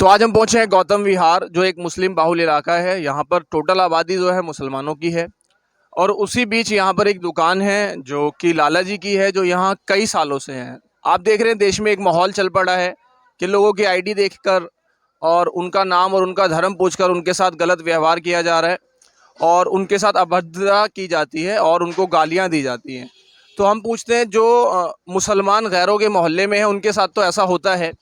तो आज हम पहुंचे हैं गौतम विहार, जो एक मुस्लिम बाहुल इलाका है। यहाँ पर टोटल आबादी जो है मुसलमानों की है और उसी बीच यहाँ पर एक दुकान है जो कि लाला जी की है, जो यहाँ कई सालों से है। आप देख रहे हैं देश में एक माहौल चल पड़ा है कि लोगों की आईडी देखकर और उनका नाम और उनका धर्म पूछकर उनके साथ गलत व्यवहार किया जा रहा है और उनके साथ अभद्रता की जाती है और उनको गालियाँ दी जाती हैं। तो हम पूछते हैं जो मुसलमान गैरों के मोहल्ले में हैं उनके साथ तो ऐसा होता है।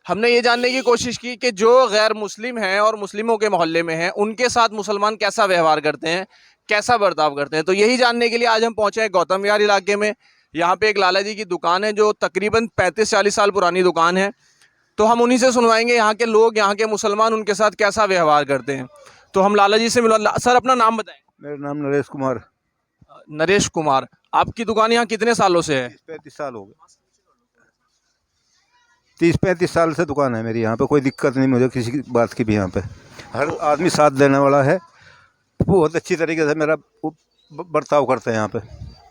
हमने ये जानने की कोशिश की कि जो गैर मुस्लिम हैं और मुस्लिमों के मोहल्ले में हैं उनके साथ मुसलमान कैसा व्यवहार करते हैं, कैसा बर्ताव करते हैं। तो यही जानने के लिए आज हम पहुंचे हैं गौतम विहार इलाके में। यहाँ पे एक लाला जी की दुकान है जो तकरीबन 35-40 साल पुरानी दुकान है। तो हम उन्हीं से सुनवाएंगे यहाँ के लोग, यहाँ के मुसलमान उनके साथ कैसा व्यवहार करते हैं। तो हम लाला जी से मिलवा। सर, अपना नाम बताएं। मेरा नाम नरेश कुमार। नरेश कुमार। आपकी दुकान यहाँ कितने सालों से है? 30-35 साल हो गए। 30-35 साल से दुकान है मेरी। यहाँ पे कोई दिक्कत नहीं मुझे किसी की बात की भी। यहाँ पे हर आदमी साथ देने वाला है, बहुत अच्छी तरीके से मेरा बर्ताव करते हैं यहाँ पे।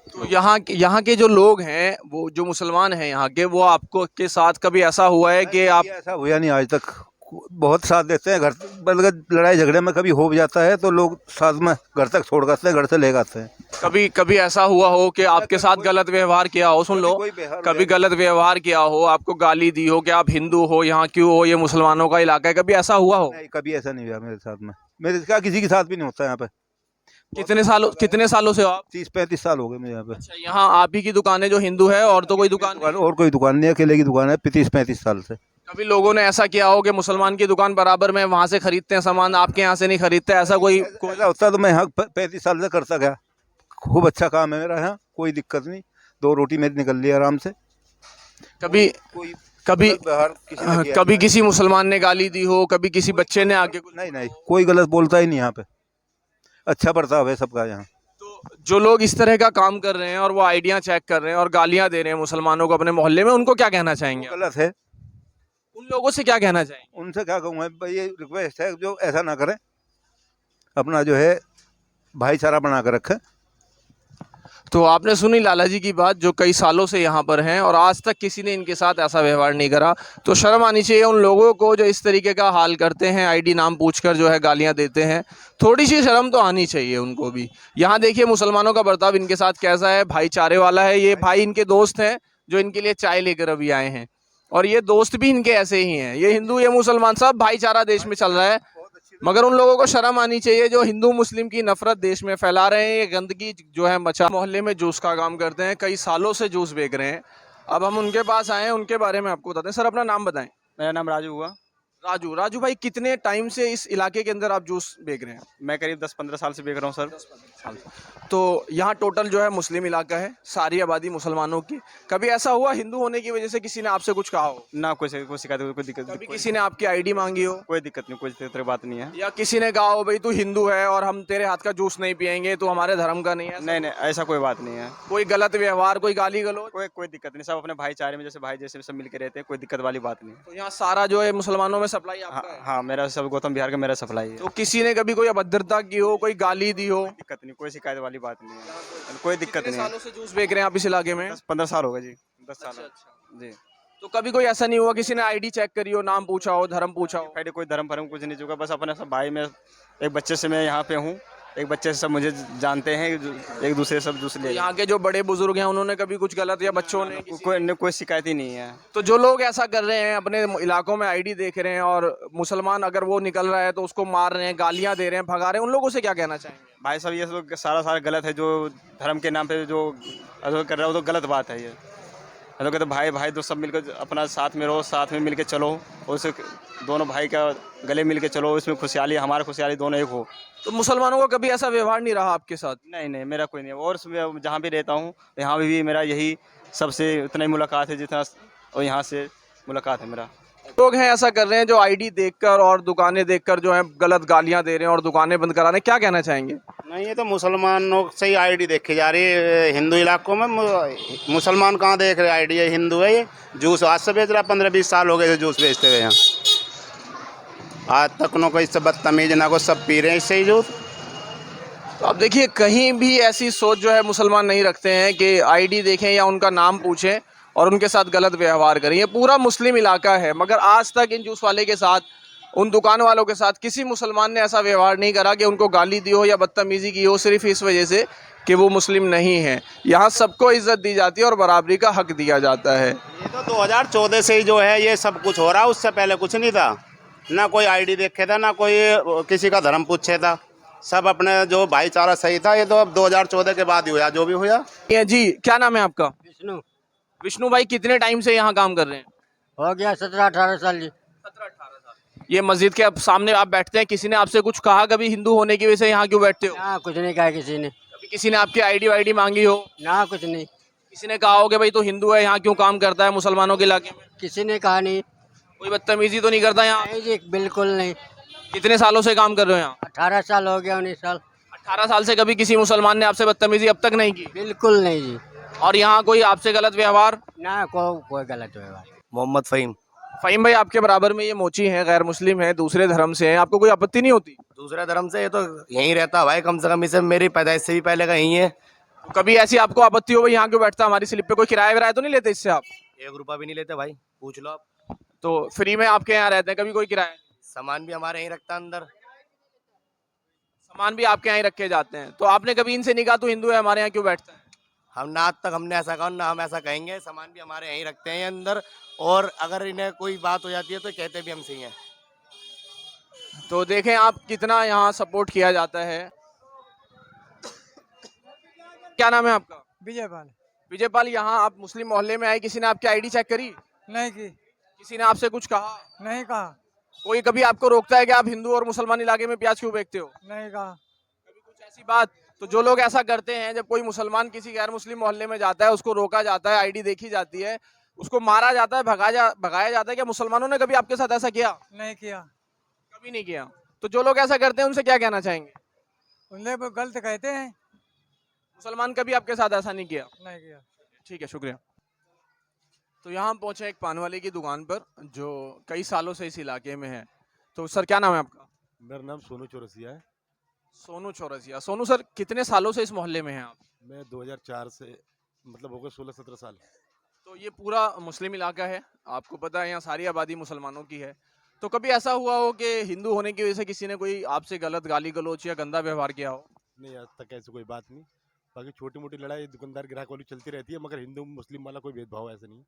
तो यहाँ के जो लोग हैं, वो जो मुसलमान हैं यहाँ के, वो आपको के साथ कभी ऐसा हुआ है कि आप? ऐसा हुआ नहीं आज तक। बहुत साथ देते हैं। घर बल्कि लड़ाई झगड़े में कभी हो भी जाता है तो लोग साथ में घर तक छोड़ करते हैं, घर से ले जाते हैं। कभी ऐसा हुआ हो कि आपके साथ गलत व्यवहार किया हो? सुन लो, कभी गलत व्यवहार किया हो, आपको गाली दी हो कि आप हिंदू हो, यहाँ क्यों हो, ये मुसलमानों का इलाका है, कभी ऐसा हुआ हो? नहीं, कभी ऐसा नहीं हुआ मेरे साथ में। मेरे क्या किसी के साथ भी नहीं होता यहाँ पे। कितने सालों से हो आप? 30-35 साल हो गए मुझे यहाँ पे। अच्छा, यहाँ आप ही की दुकान है जो हिंदू है और तो कोई दुकान नहीं? और कोई दुकान नहीं है, अकेले की दुकान है 30-35 साल से। कभी लोगों ने ऐसा किया हो कि मुसलमान की दुकान बराबर में वहाँ से खरीदते हैं सामान, आपके यहाँ से नहीं खरीदते, ऐसा कोई? ऐसा होता तो मैं यहाँ 35 साल से करता गया। खूब अच्छा काम है मेरा यहाँ, कोई दिक्कत नहीं। 2 रोटी मेरी निकल ली आराम से। कभी कोई कभी किसी कभी किसी मुसलमान ने गाली दी हो, कभी किसी बच्चे ने आके? नहीं, कोई गलत बोलता ही नहीं यहाँ पे। अच्छा बर्ताव है सबका यहाँ। तो जो लोग इस तरह का काम कर रहे हैं और वो आइडिया चेक कर रहे हैं और गालियां दे रहे हैं मुसलमानों को अपने मोहल्ले में, उनको क्या कहना चाहेंगे? गलत है। उन लोगों से क्या कहना चाहेंगे? उनसे क्या कहूँगा भाई, ये रिक्वेस्ट है जो ऐसा ना करें, अपना जो है भाईचारा बना कर रखें। तो आपने सुनी लाला जी की बात, जो कई सालों से यहाँ पर हैं और आज तक किसी ने इनके साथ ऐसा व्यवहार नहीं करा। तो शर्म आनी चाहिए उन लोगों को जो इस तरीके का हाल करते हैं, आईडी नाम पूछकर जो है गालियाँ देते हैं। थोड़ी सी शर्म तो आनी चाहिए उनको भी। यहाँ देखिए मुसलमानों का बर्ताव इनके साथ कैसा है, भाईचारे वाला है। ये भाई इनके दोस्त हैं जो इनके लिए चाय लेकर अभी आए हैं और ये दोस्त भी इनके ऐसे ही हैं। ये हिंदू, ये मुसलमान, सब भाईचारा देश में चल रहा है। मगर उन लोगों को शर्म आनी चाहिए जो हिंदू मुस्लिम की नफरत देश में फैला रहे हैं। ये गंदगी जो है मचा। मोहल्ले में जूस का काम करते हैं, कई सालों से जूस बेच रहे हैं। अब हम उनके पास आए हैं, उनके बारे में आपको बताते हैं। सर, अपना नाम बताएं। मेरा नाम राजू हुआ। राजू भाई, कितने टाइम से इस इलाके के अंदर आप जूस बेच रहे हैं? मैं करीब 10-15 साल से बेच रहा हूँ सर। तो यहाँ टोटल जो है मुस्लिम इलाका है, सारी आबादी मुसलमानों की। कभी ऐसा हुआ हिंदू होने की वजह से किसी ने आपसे कुछ कहा हो? ना कोई शिकायत, कोई दिक्कत कभी किसी ने आपकी आईडी मांगी हो? कोई दिक्कत नहीं, कोई तरह बात नहीं है। या किसी ने कहा हो भाई तू हिंदू है और हम तेरे हाथ का जूस नहीं पियेंगे, तू हमारे धर्म का नहीं है? नहीं, ऐसा कोई बात नहीं है। कोई गलत व्यवहार, कोई गाली गलौज? कोई दिक्कत नहीं। सब अपने भाईचारे में जैसे भाई जैसे सब मिलकर रहते हैं, कोई दिक्कत वाली बात नहीं। तो यहाँ सारा जो है मुसलमानों में सप्लाई आपका है? हाँ, मेरा सब गौतम विहार का मेरा सप्लाई है। तो किसी ने कभी कोई अभद्रता की हो, कोई गाली दी हो? दिक्कत नहीं, कोई शिकायत वाली बात नहीं है, कोई दिक्कत नहीं है। सालों से जूस बेच रहे हैं आप इस इलाके में? 10-15 साल हो गए जी। 10 साल जी। तो कभी कोई ऐसा नहीं हुआ किसी ने आईडी चेक करी हो, नाम पूछा हो, धर्म पूछा हो? कोई धर्म फर्म कुछ नहीं चुका, बस अपने सब भाई में एक बच्चे से मैं यहाँ पे हूँ, एक बच्चे से सब मुझे जानते हैं, एक दूसरे सब दूसरे। यहाँ के जो बड़े बुजुर्ग हैं उन्होंने कभी कुछ गलत, या बच्चों ने? कोई शिकायत ही नहीं है। तो जो लोग ऐसा कर रहे हैं, अपने इलाकों में आईडी देख रहे हैं और मुसलमान अगर वो निकल रहा है तो उसको मार रहे हैं, गालियां दे रहे हैं, भगा रहे हैं, उन लोगों से क्या कहना चाहेंगे? भाई साहब, ये सब सारा गलत है। जो धर्म के नाम पे जो कर रहा है वो तो गलत बात है। ये तो कहते भाई तो सब मिलकर अपना साथ में रहो, साथ में मिलकर चलो, और उसे दोनों भाई का गले मिल के चलो, इसमें खुशहाली, हमारा खुशहाली दोनों एक हो। तो मुसलमानों का कभी ऐसा व्यवहार नहीं रहा आपके साथ? नहीं, मेरा कोई नहीं। और जहाँ भी रहता हूँ यहाँ भी मेरा यही सबसे उतना ही मुलाकात है जितना और यहाँ से मुलाकात है मेरा। लोग हैं ऐसा कर रहे हैं जो आईडी देखकर और दुकानें देखकर जो है गलत गालियां दे रहे हैं और दुकानें बंद करा रहे हैं, क्या कहना चाहेंगे? नहीं, ये तो मुसलमानों से ही आईडी देखी जा रही है। हिंदू इलाकों में मुसलमान कहाँ देख रहे आईडी? है हिंदू है। ये जूस आज से बेच रहा, 15-20 साल हो गए थे जूस बेचते हुए यहाँ। आज तक न कोई इससे बदतमीज ना, को सब पी रहे हैं इससे ही जूस। तो अब देखिए, कहीं भी ऐसी सोच जो है मुसलमान नहीं रखते हैं कि आईडी देखें या उनका नाम पूछें और उनके साथ गलत व्यवहार करें। ये पूरा मुस्लिम इलाका है, मगर आज तक इन जूस वाले के साथ उन दुकान वालों के साथ किसी मुसलमान ने ऐसा व्यवहार नहीं करा कि उनको गाली दी हो या बदतमीजी की हो सिर्फ इस वजह से कि वो मुस्लिम नहीं है। यहाँ सबको इज्जत दी जाती है और बराबरी का हक दिया जाता है। ये तो 2014 से ही जो है ये सब कुछ हो रहा, उससे पहले कुछ नहीं था। ना कोई आईडी देखे था, ना कोई किसी का धर्म पूछे था। सब अपने जो भाईचारा सही था। ये तो अब 2014 के बाद ही हुआ जो भी हुआ। ये जी, क्या नाम है आपका? विष्णु। विष्णु भाई, कितने टाइम से यहाँ काम कर रहे हैं? हो गया 17-18 साल जी। 17-18 साल। ये मस्जिद के सामने आप बैठते हैं, किसी ने आपसे कुछ कहा कभी हिंदू होने की वजह से यहाँ क्यों बैठते हो? ना कुछ नहीं कहा किसी ने। कभी किसी ने आपकी आईडी वाईडी मांगी हो? ना कुछ नहीं। किसी ने कहा हो कि भाई तो हिंदू है, यहाँ क्यों काम करता है मुसलमानों के इलाके में? किसी ने कहा नहीं। कोई बदतमीजी तो नहीं करता यहाँ? नहीं जी, बिल्कुल नहीं। कितने सालों से काम कर रहे हो यहाँ? 18 साल हो गया, 19 साल। 18 साल से कभी किसी मुसलमान ने आपसे बदतमीजी अब तक नहीं की? बिल्कुल नहीं जी। और यहाँ कोई आपसे गलत व्यवहार? ना कोई गलत व्यवहार। मोहम्मद फ़हीम। फ़हीम भाई, आपके बराबर में ये मोची हैं, गैर मुस्लिम है, दूसरे धर्म से हैं, आपको कोई आपत्ति नहीं होती? दूसरे धर्म से ये तो यहीं रहता भाई, कम से कम इसे मेरी पैदाइश से भी पहले का यहीं है। कभी ऐसी आपको आपत्ति हो भाई यहाँ क्यों बैठता है, हमारी स्लिप पे कोई किराया विराया तो नहीं लेते इससे आप? 1 रुपया भी नहीं लेते भाई, पूछ लो आप। तो फ्री में आपके यहाँ रहते हैं, कभी कोई किराया? सामान भी हमारे यहीं रखता अंदर। सामान भी आपके यहाँ ही रखे जाते हैं। तो आपने कभी इनसे नहीं कहा तू हिंदू है, हमारे यहाँ क्यों बैठता है? हम ना आज तक हमने ऐसा कहा ना हम ऐसा कहेंगे। सामान भी हमारे यहीं रखते हैं अंदर, और अगर इन्हें कोई बात हो जाती है तो कहते भी हमसे ही हैं। तो देखें आप कितना यहाँ सपोर्ट किया जाता है। क्या नाम है आपका? विजयपाल। विजयपाल, यहाँ आप मुस्लिम मोहल्ले में आए, किसी ने आपकी आईडी चेक करी? नहीं की। किसी ने आपसे कुछ कहा? नहीं कहा। कोई कभी आपको रोकता है कि आप हिंदू और मुसलमान इलाके में प्याज क्यों बेचते हो? नहीं कहा। कभी कुछ ऐसी बात? तो जो लोग ऐसा करते हैं, जब कोई मुसलमान किसी गैर मुस्लिम मोहल्ले में जाता है, उसको रोका जाता है, आईडी देखी जाती है, उसको मारा जाता है, भगाया जाता है, क्या मुसलमानों ने कभी आपके साथ ऐसा किया? नहीं किया। कभी नहीं किया। तो जो लोग ऐसा करते हैं उनसे क्या कहना चाहेंगे? उन्हें वो गलत कहते हैं। मुसलमान कभी आपके साथ ऐसा नहीं किया? नहीं किया। ठीक है, शुक्रिया। तो यहाँ हम पहुंचे एक पान वाले की दुकान पर जो कई सालों से इस इलाके में है। तो सर, क्या नाम है आपका? मेरा नाम सोनू चौरसिया है। सोनू चौरसिया। सोनू सर, कितने सालों से इस मोहल्ले में हैं आप? मैं 2004 से मतलब हो गए 16-17 साल। तो ये पूरा मुस्लिम इलाका है, आपको पता है यहाँ सारी आबादी मुसलमानों की है। तो कभी ऐसा हुआ हो कि हिंदू होने की वजह से किसी ने कोई आपसे गलत गाली गलौच या गंदा व्यवहार किया हो? नहीं, आज तक ऐसी कोई बात नहीं। बाकी छोटी मोटी लड़ाई दुकानदार ग्राहक वाली चलती रहती है, मगर हिंदू मुस्लिम वाला कोई भेदभाव ऐसा नहीं है।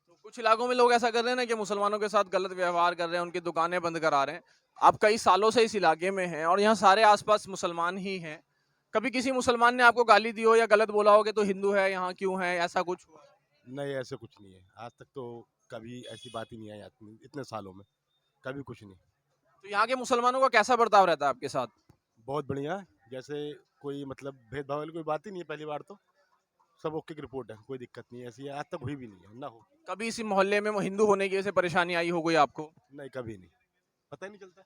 तो कुछ इलाकों में लोग ऐसा कर रहे हैं ना कि मुसलमानों के साथ गलत व्यवहार कर रहे हैं, उनकी दुकानें बंद करा रहे हैं। आप कई सालों से इस इलाके में हैं और यहाँ सारे आसपास मुसलमान ही हैं। कभी किसी मुसलमान ने आपको गाली दी हो या गलत बोला हो कि तो हिंदू है, यहाँ क्यों है, ऐसा कुछ हुआ? नहीं, ऐसा कुछ नहीं है। आज तक तो कभी ऐसी बात ही नहीं आई इतने सालों में, कभी कुछ नहीं। तो यहाँ के मुसलमानों का कैसा बर्ताव रहता है आपके साथ? बहुत बढ़िया, जैसे कोई मतलब भेदभाव वाली कोई बात ही नहीं है। पहली बार तो सब ओके की रिपोर्ट है, कोई दिक्कत नहीं है। ऐसी आज तक हुई भी नहीं है, ना हो। कभी इसी मोहल्ले में हिंदू होने की वजह से परेशानी आई हो कोई आपको? नहीं, कभी नहीं। पता ही नहीं चलता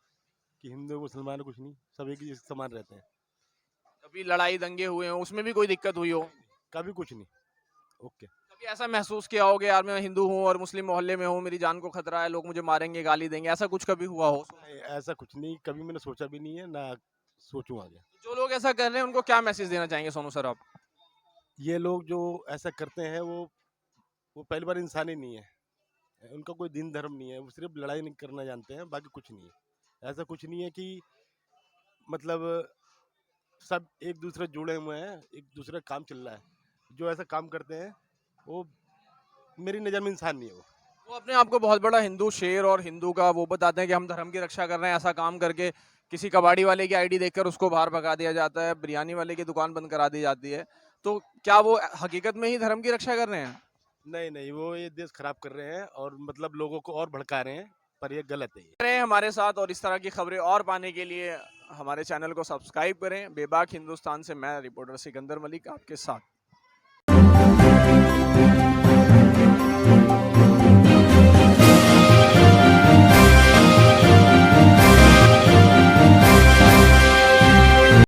कि हिंदू मुसलमान कुछ नहीं, सब एक ही समान रहते हैं। कभी लड़ाई दंगे हुए हो, उसमें भी कोई दिक्कत हुई हो? कभी कुछ नहीं, ओके। कभी ऐसा महसूस किया हो कि यार मैं हिंदू हूँ और मुस्लिम मोहल्ले में हूँ, मेरी जान को खतरा है, लोग मुझे मारेंगे, गाली देंगे, ऐसा कुछ कभी हुआ हो? नहीं, ऐसा कुछ नहीं, कभी मैंने सोचा भी नहीं है, ना सोचूं आगे। जो लोग ऐसा कर रहे हैं उनको क्या मैसेज देना चाहेंगे सोनू सर आप? ये लोग जो ऐसा करते हैं वो पहली बार इंसान ही नहीं है। उनका कोई दिन धर्म नहीं है, वो सिर्फ लड़ाई नहीं करना जानते हैं, बाकी कुछ नहीं है। ऐसा कुछ नहीं है कि मतलब सब एक दूसरे से जुड़े हुए हैं, एक दूसरे का काम चल रहा है। जो ऐसा काम करते हैं वो मेरी नज़र में इंसान नहीं है। वो अपने आप को बहुत बड़ा हिंदू शेर और हिंदू का वो बताते हैं कि हम धर्म की रक्षा कर रहे हैं। ऐसा काम करके किसी कबाड़ी वाले की आईडी देखकर उसको बाहर भगा दिया जाता है, बिरयानी वाले की दुकान बंद करा दी जाती है। तो क्या वो हकीकत में ही धर्म की रक्षा कर रहे हैं? नहीं नहीं, वो ये देश खराब कर रहे हैं और मतलब लोगों को और भड़का रहे हैं, पर ये गलत है। रहे हमारे साथ और इस तरह की खबरें और पाने के लिए हमारे चैनल को सब्सक्राइब करें। बेबाक हिंदुस्तान से मैं रिपोर्टर सिकंदर मलिक आपके साथ।